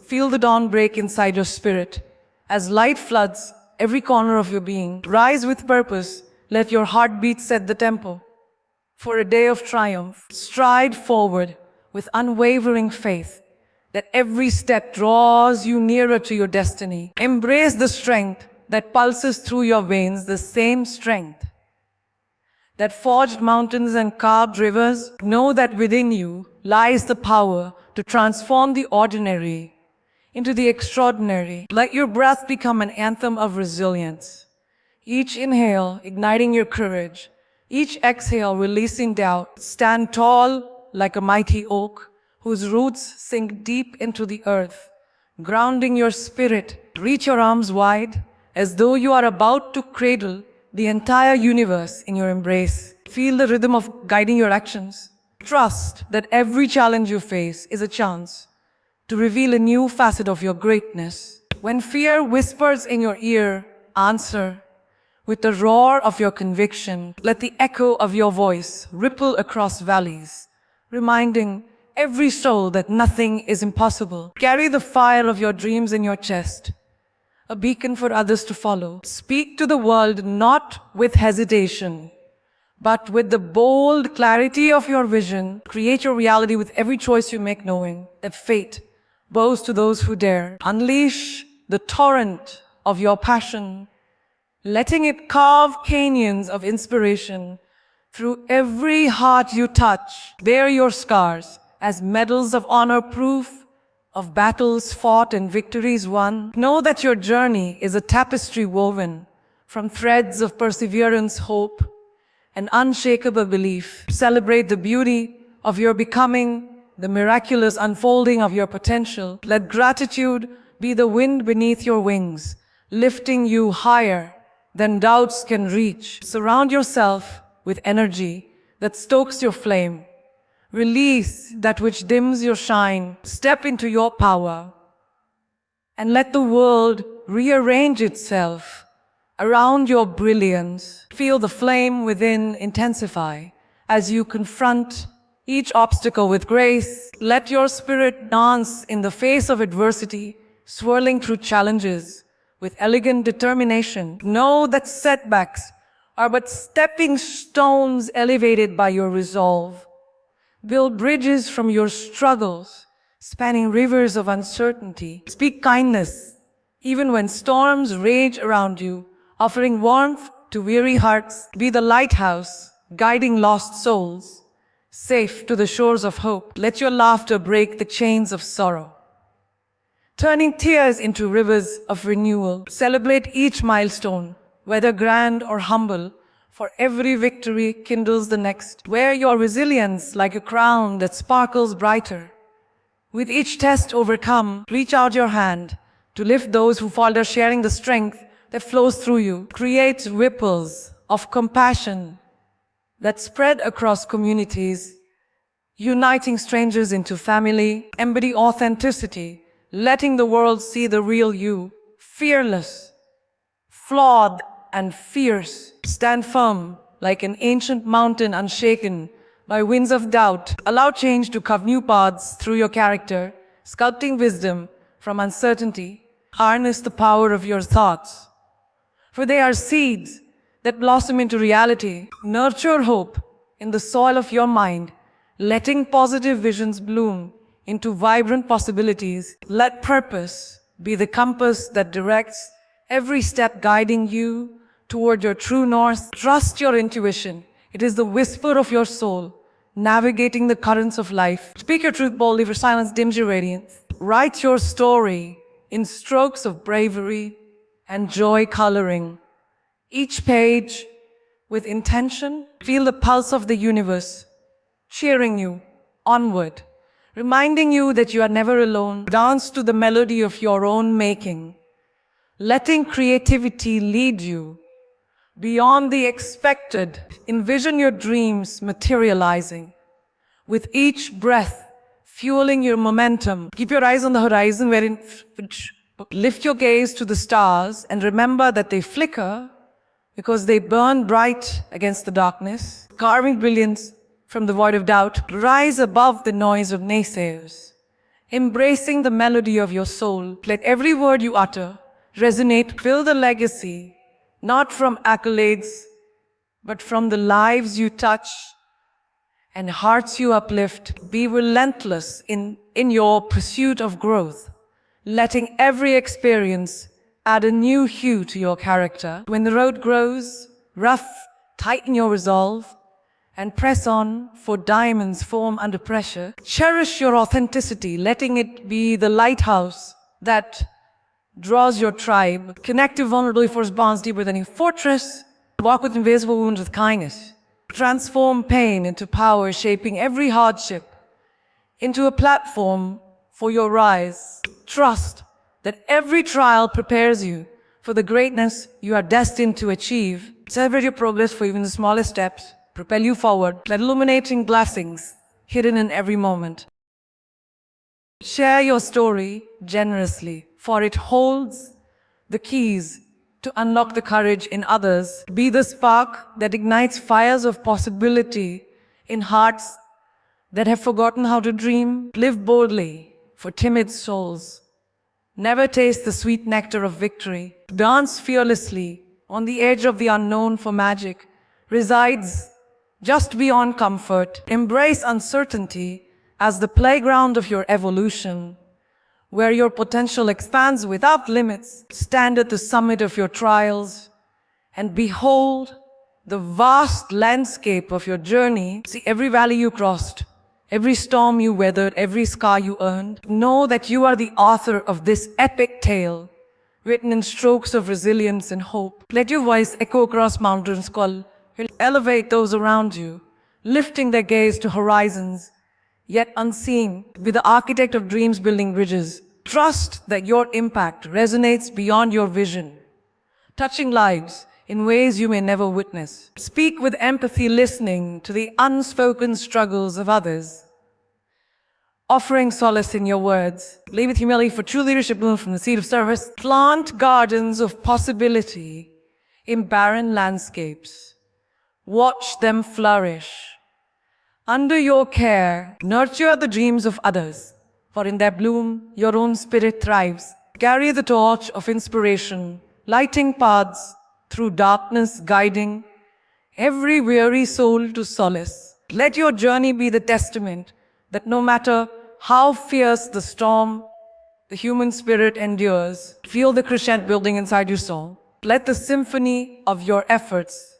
Feel the dawn break inside your spirit. As light floods every corner of your being, rise with purpose. Let your heartbeat set the tempo. For a day of triumph, stride forward with unwavering faith that every step draws you nearer to your destiny. Embrace the strength that pulses through your veins, the same strength that forged mountains and carved rivers. Know that within you lies the power to transform the ordinary into the extraordinary. Let your breath become an anthem of resilience. Each inhale igniting your courage, each exhale releasing doubt. Stand tall like a mighty oak whose roots sink deep into the earth, grounding your spirit. Reach your arms wide as though you are about to cradle the entire universe in your embrace. Feel the rhythm of guiding your actions. Trust that every challenge you face is a chance to reveal a new facet of your greatness. When fear whispers in your ear, answer with the roar of your conviction. Let the echo of your voice ripple across valleys, reminding every soul that nothing is impossible. Carry the fire of your dreams in your chest, a beacon for others to follow. Speak to the world not with hesitation, but with the bold clarity of your vision. Create your reality with every choice you make, knowing that fate bows to those who dare. Unleash the torrent of your passion, letting it carve canyons of inspiration through every heart you touch. Bear your scars as medals of honor, proof of battles fought and victories won. Know that your journey is a tapestry woven from threads of perseverance, hope, and unshakable belief. Celebrate the beauty of your becoming, the miraculous unfolding of your potential. Let gratitude be the wind beneath your wings, lifting you higher than doubts can reach. Surround yourself with energy that stokes your flame. Release that which dims your shine. Step into your power and let the world rearrange itself around your brilliance. Feel the flame within intensify as you confront each obstacle with grace. Let your spirit dance in the face of adversity, swirling through challenges with elegant determination. Know that setbacks are but stepping stones elevated by your resolve. Build bridges from your struggles, spanning rivers of uncertainty. Speak kindness, even when storms rage around you, offering warmth to weary hearts. Be the lighthouse, guiding lost souls safe to the shores of hope. Let your laughter break the chains of sorrow, turning tears into rivers of renewal. Celebrate each milestone, whether grand or humble, for every victory kindles the next. Wear your resilience like a crown that sparkles brighter. With each test overcome, reach out your hand to lift those who falter, sharing the strength that flows through you. Create ripples of compassion that spread across communities, uniting strangers into family. Embody authenticity, letting the world see the real you, fearless, flawed, and fierce. Stand firm like an ancient mountain unshaken by winds of doubt. Allow change to carve new paths through your character, sculpting wisdom from uncertainty. Harness the power of your thoughts, for they are seeds that blossom into reality. Nurture hope in the soil of your mind, letting positive visions bloom into vibrant possibilities. Let purpose be the compass that directs every step, guiding you toward your true north. Trust your intuition. It is the whisper of your soul, navigating the currents of life. Speak your truth boldly, for silence dims your radiance. Write your story in strokes of bravery and joy, coloring each page with intention. Feel the pulse of the universe cheering you onward, reminding you that you are never alone. Dance to the melody of your own making, letting creativity lead you beyond the expected. Envision your dreams materializing with each breath, fueling your momentum. Keep your eyes on the horizon, wherein lift your gaze to the stars and remember that they flicker because they burn bright against the darkness, carving brilliance from the void of doubt. Rise above the noise of naysayers embracing the melody of your soul. Let every word you utter resonate. Build a legacy, not from accolades, but from the lives you touch and hearts you uplift. Be relentless in your pursuit of growth, letting every experience add a new hue to your character. When the road grows rough, tighten your resolve and press on, for diamonds form under pressure. Cherish your authenticity, letting it be the lighthouse that draws your tribe. Connect to vulnerability, force bonds deeper than a fortress. Walk with invisible wounds with kindness. Transform pain into power, shaping every hardship into a platform for your rise. Trust that every trial prepares you for the greatness you are destined to achieve. Celebrate your progress, for even the smallest steps propel you forward. Let illuminating blessings hidden in every moment. Share your story generously, for it holds the keys to unlock the courage in others. Be the spark that ignites fires of possibility in hearts that have forgotten how to dream. Live boldly for timid souls. Never taste the sweet nectar of victory. Dance fearlessly on the edge of the unknown, for magic resides just beyond comfort. Embrace uncertainty as the playground of your evolution, where your potential expands without limits. Stand at the summit of your trials and behold the vast landscape of your journey. See every valley you crossed, every storm you weathered, every scar you earned. Know that you are the author of this epic tale, written in strokes of resilience and hope. Let your voice echo across mountains, call, elevate those around you, lifting their gaze to horizons yet unseen. Be the architect of dreams, building bridges. Trust that your impact resonates beyond your vision, touching lives in ways you may never witness. Speak with empathy, listening to the unspoken struggles of others, offering solace in your words. Lead with humility, for true leadership blooms from the seed of service. Plant gardens of possibility in barren landscapes. Watch them flourish. Under your care, nurture the dreams of others, for in their bloom, your own spirit thrives. Carry the torch of inspiration, lighting paths through darkness, guiding every weary soul to solace. Let your journey be the testament that no matter how fierce the storm, the human spirit endures. Feel the crescent building inside your soul. Let the symphony of your efforts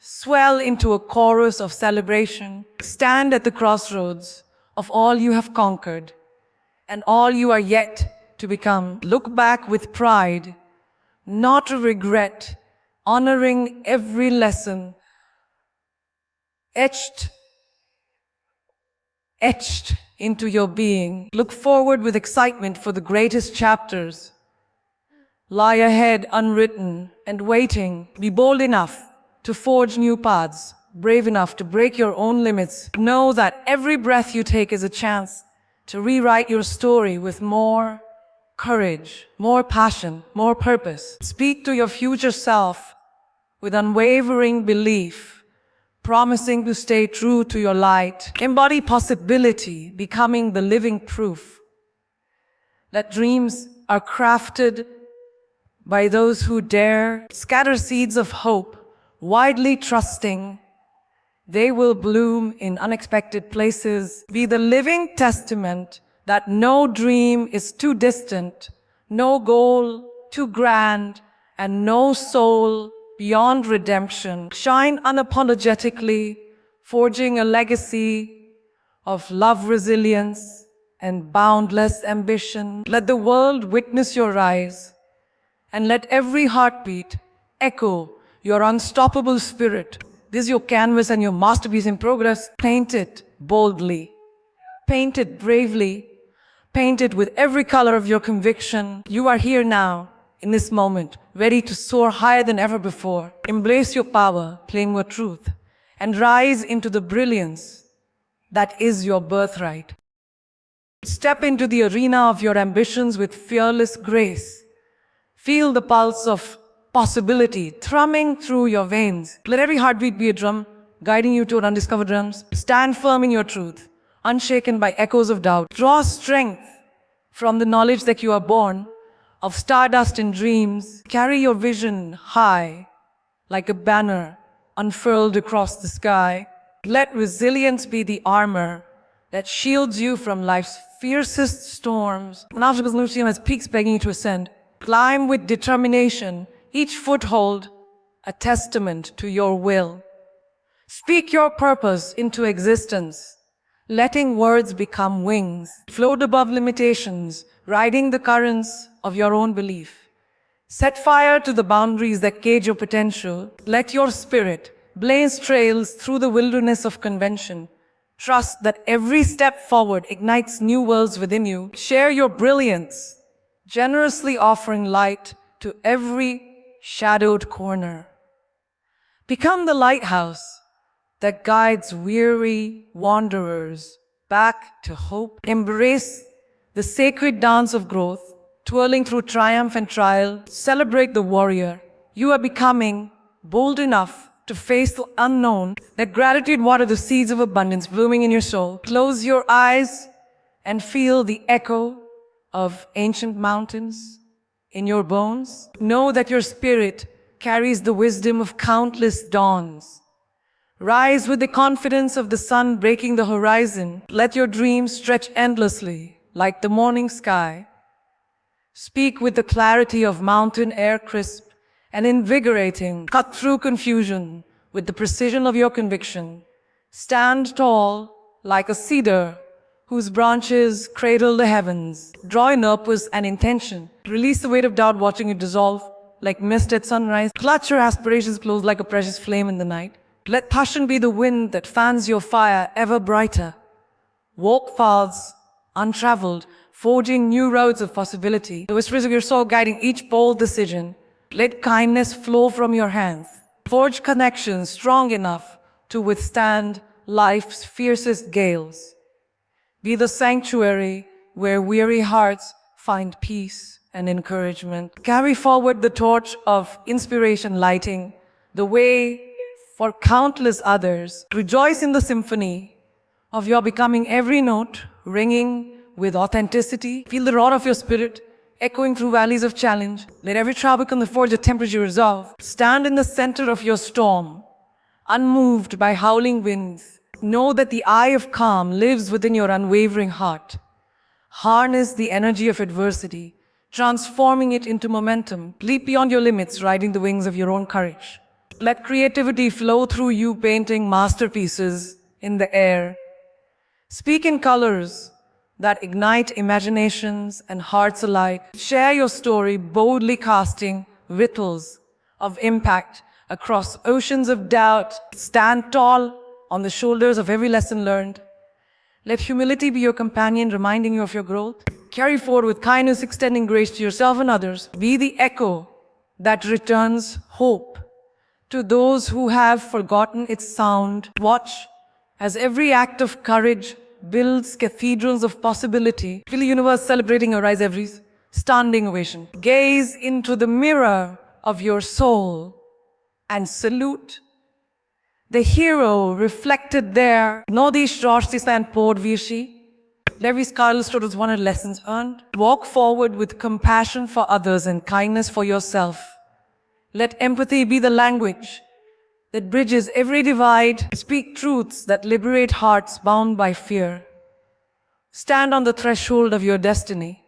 swell into a chorus of celebration. Stand at the crossroads of all you have conquered and all you are yet to become. Look back with pride, not a regret, honoring every lesson etched into your being. Look forward with excitement for the greatest chapters lie ahead, unwritten and waiting. Be bold enough to forge new paths, brave enough to break your own limits. Know that every breath you take is a chance to rewrite your story with more courage, more passion, more purpose. Speak to your future self with unwavering belief, promising to stay true to your light. Embody possibility, becoming the living proof that dreams are crafted by those who dare. Scatter seeds of hope, widely trusting they will bloom in unexpected places. Be the living testament that no dream is too distant, no goal too grand, and no soul beyond redemption. Shine unapologetically, forging a legacy of love, resilience, and boundless ambition. Let the world witness your rise, and let every heartbeat echo your unstoppable spirit. This is your canvas and your masterpiece in progress. Paint it boldly, paint it bravely, paint it with every color of your conviction. You are here now, in this moment, ready to soar higher than ever before. Embrace your power, claim your truth, and rise into the brilliance that is your birthright. Step into the arena of your ambitions with fearless grace. Feel the pulse of possibility thrumming through your veins. Let every heartbeat be a drum, guiding you toward undiscovered realms. Stand firm in your truth, unshaken by echoes of doubt. Draw strength From the knowledge that you are born of stardust and dreams, carry your vision high, like a banner unfurled across the sky. Let resilience be the armor that shields you from life's fiercest storms. Navja's Lucium has peaks begging you to ascend. Climb with determination, each foothold a testament to your will. Speak your purpose into existence, letting words become wings. Float above limitations, riding the currents of your own belief. Set fire to the boundaries that cage your potential. Let your spirit blaze trails through the wilderness of convention. Trust that every step forward ignites new worlds within you. Share your brilliance, generously offering light to every shadowed corner. Become the lighthouse that guides weary wanderers back to hope. Embrace the sacred dance of growth, twirling through triumph and trial. Celebrate the warrior. You are becoming bold enough to face the unknown. Let gratitude water the seeds of abundance blooming in your soul. Close your eyes and feel the echo of ancient mountains in your bones. Know that your spirit carries the wisdom of countless dawns. Rise with the confidence of the sun breaking the horizon. Let your dreams stretch endlessly like the morning sky. Speak with the clarity of mountain air, crisp and invigorating. Cut through confusion with the precision of your conviction. Stand tall like a cedar whose branches cradle the heavens. Draw in purpose and intention. Release the weight of doubt watching it dissolve like mist at sunrise. Clutch your aspirations close like a precious flame in the night. Let passion be the wind that fans your fire ever brighter. Walk paths untraveled, forging new roads of possibility. The whispers of your soul guiding each bold decision. Let kindness flow from your hands. Forge connections strong enough to withstand life's fiercest gales. Be the sanctuary where weary hearts find peace and encouragement. Carry forward the torch of inspiration, lighting the way for countless others. Rejoice in the symphony of your becoming, every note ringing with authenticity. Feel the roar of your spirit echoing through valleys of challenge. Let every trial become the forge of temperature resolve. Stand in the center of your storm, unmoved by howling winds. Know that the eye of calm lives within your unwavering heart. Harness the energy of adversity, transforming it into momentum. Leap beyond your limits, riding the wings of your own courage. Let creativity flow through you, painting masterpieces in the air. Speak in colors that ignite imaginations and hearts alike. Share your story, boldly casting ripples of impact across oceans of doubt. Stand tall on the shoulders of every lesson learned. Let humility be your companion, reminding you of your growth. Carry forward with kindness, extending grace to yourself and others. Be the echo that returns hope to those who have forgotten its sound. Watch as every act of courage builds cathedrals of possibility. Feel the universe celebrating your rise, every standing ovation. Gaze into the mirror of your soul and salute the hero reflected there. Know these shorts and poured Virshi. Levi Scarlett Stottles wanted lessons earned. Walk forward with compassion for others and kindness for yourself. Let empathy be the language that bridges every divide. Speak truths that liberate hearts bound by fear. Stand on the threshold of your destiny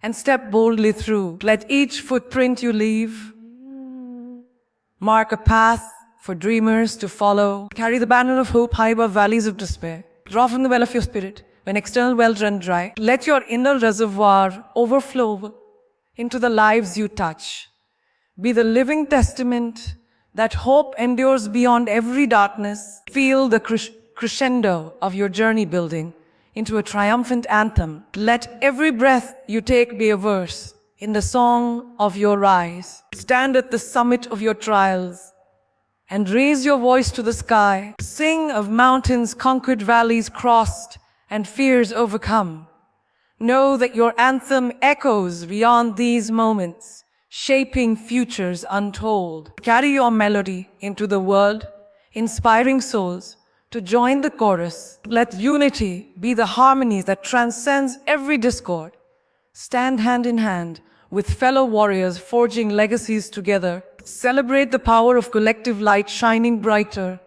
and step boldly through. Let each footprint you leave mark a path for dreamers to follow. Carry the banner of hope high above valleys of despair. Draw from the well of your spirit when external wells run dry. Let your inner reservoir overflow into the lives you touch. Be the living testament that hope endures beyond every darkness. Feel the crescendo of your journey building into a triumphant anthem. Let every breath you take be a verse in the song of your rise. Stand at the summit of your trials and raise your voice to the sky. Sing of mountains conquered, valleys crossed, and fears overcome. Know that your anthem echoes beyond these moments, shaping futures untold. Carry your melody into the world, inspiring souls to join the chorus. Let unity be the harmony that transcends every discord. Stand hand in hand with fellow warriors forging legacies together. Celebrate the power of collective light shining brighter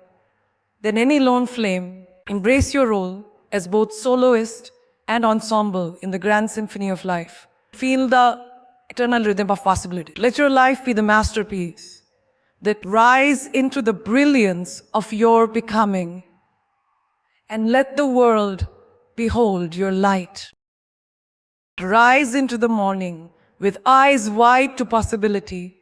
than any lone flame. Embrace your role as both soloist and ensemble in the grand symphony of life. Feel the eternal rhythm of possibility. Let your life be the masterpiece that rise into the brilliance of your becoming. And let the world behold your light. Rise into the morning with eyes wide to possibility.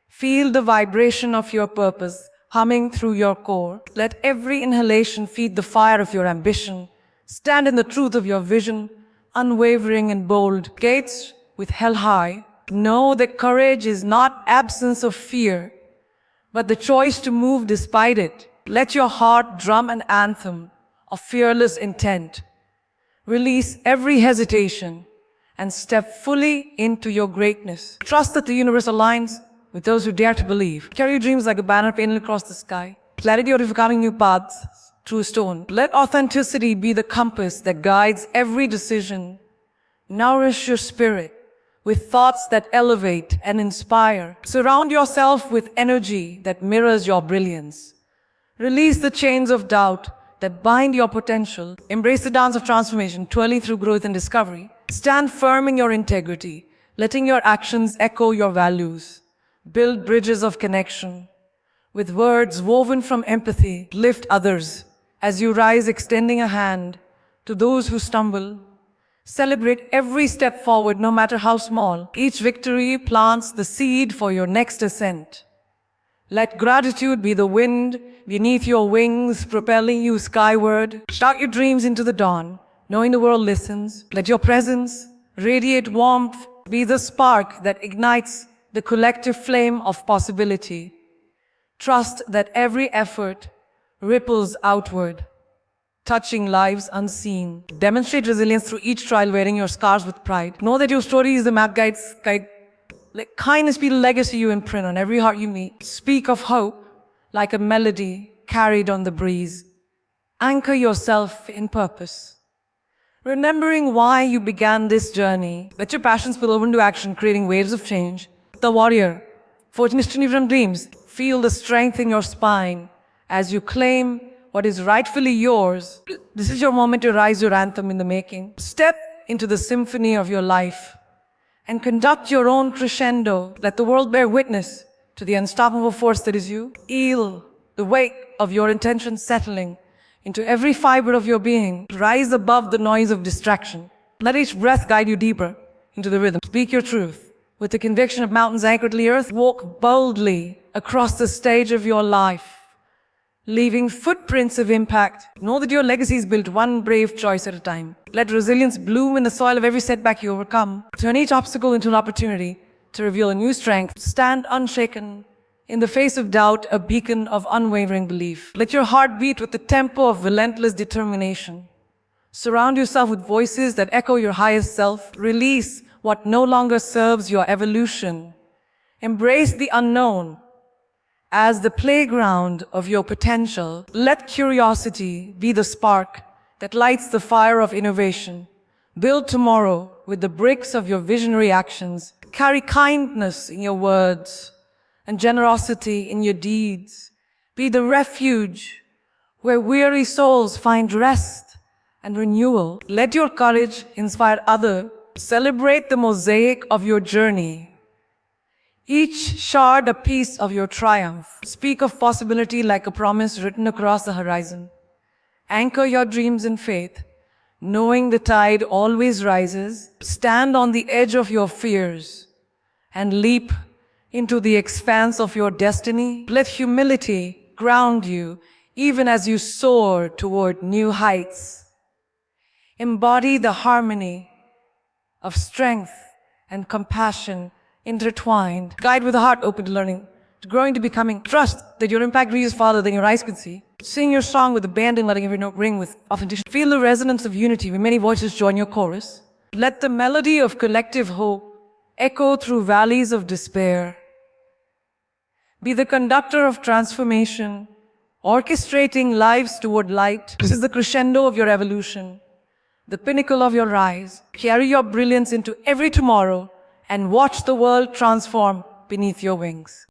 Feel the vibration of your purpose humming through your core. Let every inhalation feed the fire of your ambition. Stand in the truth of your vision, unwavering and bold. Gates with hell high. Know that courage is not absence of fear, but the choice to move despite it. Let your heart drum an anthem of fearless intent. Release every hesitation and step fully into your greatness. Trust that the universe aligns with those who dare to believe. Carry your dreams like a banner painted across the sky. Clarity of discovering new paths through stone. Let authenticity be the compass that guides every decision. Nourish your spirit with thoughts that elevate and inspire. Surround yourself with energy that mirrors your brilliance. Release the chains of doubt that bind your potential. Embrace the dance of transformation, twirling through growth and discovery. Stand firm in your integrity, letting your actions echo your values. Build bridges of connection. With words woven from empathy, lift others as you rise, extending a hand to those who stumble. Celebrate every step forward, no matter how small. Each victory plants the seed for your next ascent. Let gratitude be the wind beneath your wings, propelling you skyward. Start your dreams into the dawn, knowing the world listens. Let your presence radiate warmth, be the spark that ignites the collective flame of possibility. Trust that every effort ripples outward, touching lives unseen. Demonstrate resilience through each trial, wearing your scars with pride. Know that your story is the map guide. Let kindness be the legacy you imprint on every heart you meet. Speak of hope like a melody carried on the breeze. Anchor yourself in purpose, remembering why you began this journey. Let your passion spill over into action, creating waves of change. The warrior, forging destiny from dreams. Feel the strength in your spine as you claim what is rightfully yours. This is your moment to rise, your anthem in the making. Step into the symphony of your life and conduct your own crescendo. Let the world bear witness to the unstoppable force that is you. Feel the weight of your intention settling into every fiber of your being. Rise above the noise of distraction. Let each breath guide you deeper into the rhythm. Speak your truth with the conviction of mountains anchored to the earth. Walk boldly across the stage of your life, leaving footprints of impact. Know that your legacy is built one brave choice at a time. Let resilience bloom in the soil of every setback you overcome. Turn each obstacle into an opportunity to reveal a new strength. Stand unshaken in the face of doubt, a beacon of unwavering belief. Let your heart beat with the tempo of relentless determination. Surround yourself with voices that echo your highest self. Release what no longer serves your evolution. Embrace the unknown as the playground of your potential. Let curiosity be the spark that lights the fire of innovation. Build tomorrow with the bricks of your visionary actions. Carry kindness in your words and generosity in your deeds. Be the refuge where weary souls find rest and renewal. Let your courage inspire others. Celebrate the mosaic of your journey, each shard a piece of your triumph. Speak of possibility like a promise written across the horizon. Anchor your dreams in faith, knowing the tide always rises. Stand on the edge of your fears and leap into the expanse of your destiny. Let humility ground you even as you soar toward new heights. Embody the harmony of strength and compassion intertwined. Guide with a heart open to learning, to growing, to becoming. Trust that your impact reaches farther than your eyes could see. Sing your song with abandon, letting every note ring with authenticity. Feel the resonance of unity when many voices join your chorus. Let the melody of collective hope echo through valleys of despair. Be the conductor of transformation, orchestrating lives toward light. This is the crescendo of your evolution. the pinnacle of your rise. Carry your brilliance into every tomorrow and watch the world transform beneath your wings.